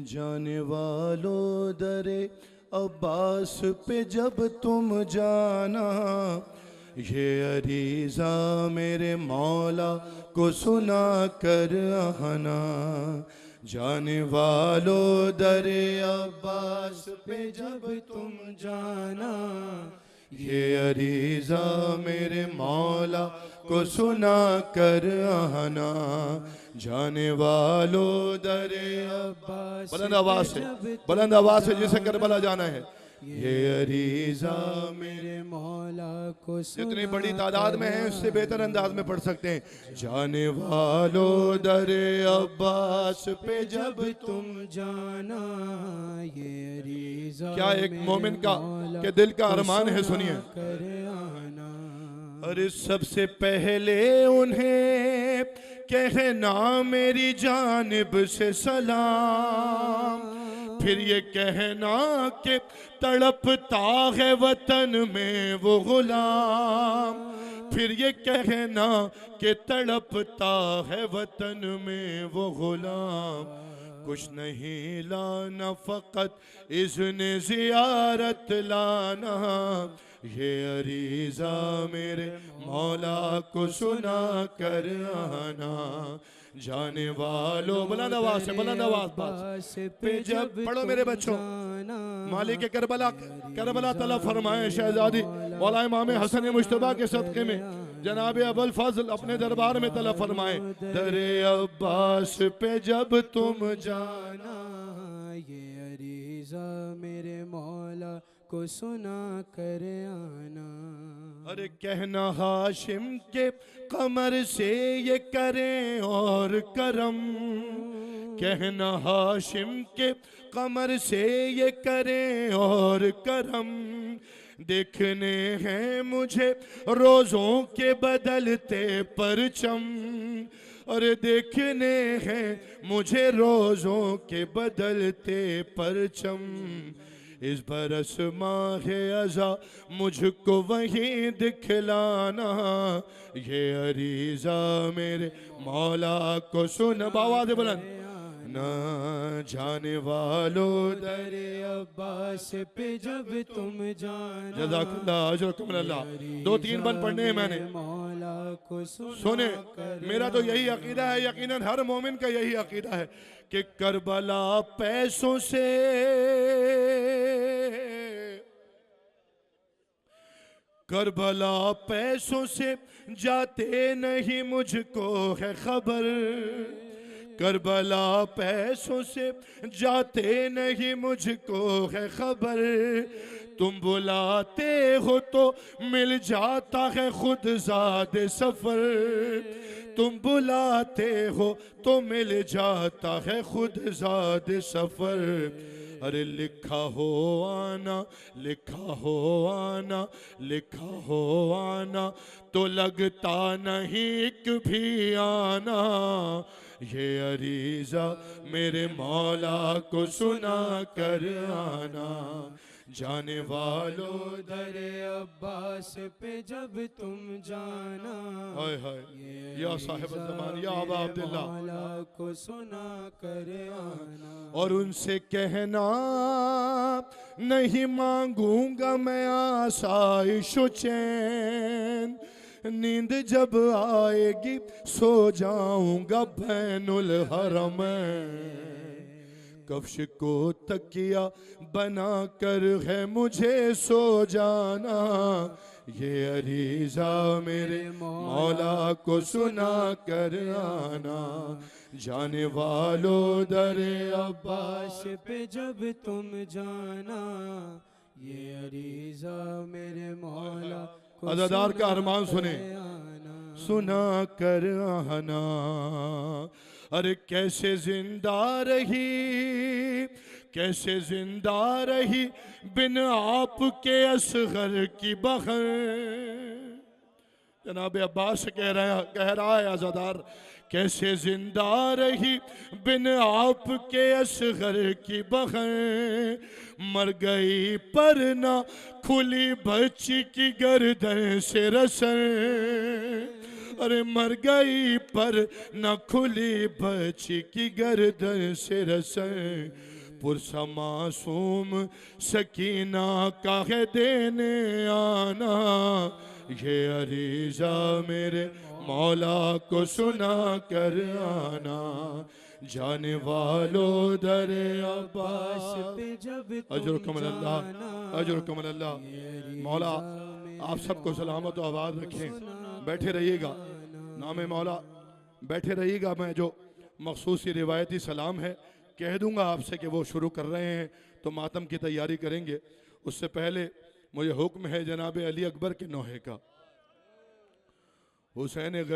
जाने वालों दरे अब्बास पे जब तुम जाना, ये अरीज़ा मेरे मौला को सुना कर आना। जाने वालों दरे अब्बास पे जब तुम जाना, ये अरीज़ा मेरे मौला को सुना कर आना। जाने वालों दरे अब्बास, बुलंद आवाज से जिसे करबला जाना है, ये अरीज़ा मेरे मौला को जितनी बड़ी तादाद में है उससे बेहतर अंदाज में पढ़ सकते हैं। जाने वालों दरे अब्बास पे जब तुम जाना, ये अरीज़ा क्या एक मोमिन का के दिल का अरमान है, सुनिए। कर आना। अरे सबसे पहले उन्हें कहना मेरी जानिब से सलाम, फिर ये कहना कि तड़पता है वतन में वो गुलाम, फिर ये कहना कि तड़पता है वतन में वो गुलाम। कुछ नहीं लाना फ़कत इज़्न ज़ियारत लाना, ये अरीज़ा मेरे मौला को सुना कर आना। जाने वालों, बुलंद आवाज़ से, बुलंद आवाज़ पे जब पढ़ो मेरे बच्चों। मालिक करबला करबला तलब फरमाए शहजादी मौला इमाम हसन मुश्तबा के सदक़े में जनाब अबुल फज़ल अपने दरबार में तलब फरमाए। दरे अब्बास पे जब तुम जाना, ये अरीज़ा मेरे मौला को सुना कर आना। अरे कहना हाशिम के कमर से ये करें और करम, कहना हाशिम के कमर से ये करें और करम। देखने हैं मुझे रोज़ों के बदलते परचम, अरे देखने हैं मुझे रोज़ों के बदलते परचम। इस बरस माहे अज़ा मुझको वहीं दिखलाना, ये अरीज़ा मेरे मौला को सुन। बावाज़ बुलंद। ना जाने वालों दरे अब्बास पे जब तुम जाना, जज़ाकल्लाह अजरकुमुल्लाह। 2-3 बंद पढ़ने हैं मैंने। मौला को सुने, मेरा तो यही अकीदा है, यकीनन हर मोमिन का यही अकीदा है कि करबला पैसों से, करबला पैसों से जाते नहीं मुझको है खबर, करबला पैसों से जाते नहीं मुझको है खबर। तुम बुलाते हो तो मिल जाता है खुद ज़ादे सफ़र, तुम बुलाते हो तो मिल जाता है खुद ज़ादे सफ़र। अरे लिखा हो आना, लिखा हो आना, लिखा हो आना तो लगता नहीं कभी आना, ये अरीज़ा मेरे मौला को सुना कर आना। जाने वालों दरे अब्बास पे जब तुम जाना, हाय हाय या साहिब ज़मान या अबा अब्दुल्ला, मौला को सुना कर आना। और उनसे कहना नहीं मांगूंगा मैं आसाइश चैन, नींद जब आएगी सो जाऊंगा बैनुल हरमैन। कफ्श को तकिया बना कर है मुझे सो जाना, ये अरीज़ा मेरे मौला को सुना कर आना। जाने वालों दरे अब्बास पे जब तुम जाना, ये अरीज़ा मेरे मौला को अज़ादार का अरमान सुने, सुना कर आना। अरे कैसे जिंदा रही, कैसे जिंदा रही बिन आपके असगर की बहर। जनाब अब्बास कह रहा है अज़ादार, कैसे जिंदा रही बिन आपके असगर की बहर। मर गई पर ना खुली बच्ची की गर्दन से रसर, अरे मर गई पर न खुली बच्ची की गर्दन से रसर। पुरसा मासूम सकीना का है देने आना, ये अरीजा मेरे मौला को सुना कर आना। जाने वालों दरे अब्बास पे जब अजर तुम कमल अल्लाह, जाना, अजर कमल अल्लाह। मौला आप सबको सलामत और आबाद रखें। बैठे रहिएगा, नाम मौला बैठे रहिएगा। मैं जो मखसूस ये रिवायती सलाम है कह दूंगा आपसे कि वो शुरू कर रहे हैं तो मातम की तैयारी करेंगे। उससे पहले मुझे हुक्म है जनाब अली अकबर के नौहे का। हुसैन गरीब